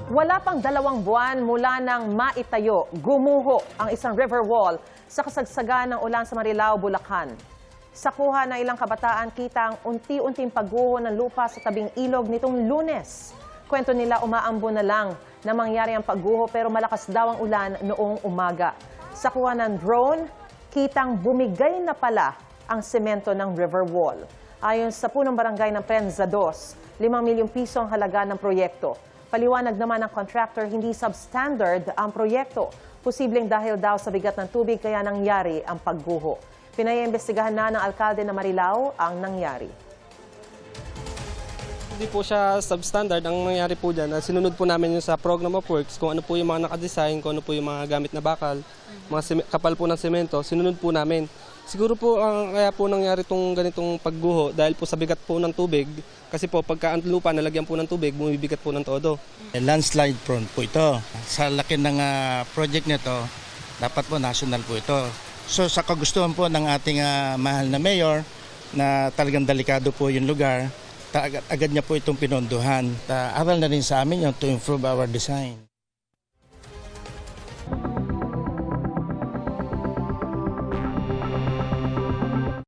Wala pang 2 buwan mula nang maitayo, gumuho ang isang river wall sa kasagsagan ng ulan sa Marilao, Bulacan. Sa kuha ng ilang kabataan, kita ang unti-unting pagguho ng lupa sa tabing ilog nitong Lunes. Kwento nila umaambo na lang na mangyari ang pagguho pero malakas daw ang ulan noong umaga. Sa kuha ng drone, kitang bumigay na pala ang semento ng river wall. Ayon sa punong barangay ng Prensa 2, 5 milyong piso ang halaga ng proyekto. Paliwanag naman ng contractor, hindi substandard ang proyekto. Posibleng dahil daw sa bigat ng tubig kaya nangyari ang pagguho. Pinaiimbestigahan na ng alkalde ng Marilao ang nangyari. Hindi po siya substandard. Ang nangyari po dyan, sinunod po namin yung sa program of works, kung ano po yung mga nakadesign, kung ano po yung mga gamit na bakal, mga kapal po ng semento, sinunod po namin. Siguro po kaya po nangyari itong ganitong pagguho dahil po sa bigat po ng tubig. Kasi po pagka ang lupa nalagyan po ng tubig, bumibigat po ng todo. Landslide prone po ito. Sa laki ng project nito, dapat po national po ito. So sa kagustuhan po ng ating mahal na mayor na talagang delikado po yung lugar, agad niya po itong pinondohan. Aral na rin sa amin yun to improve our design.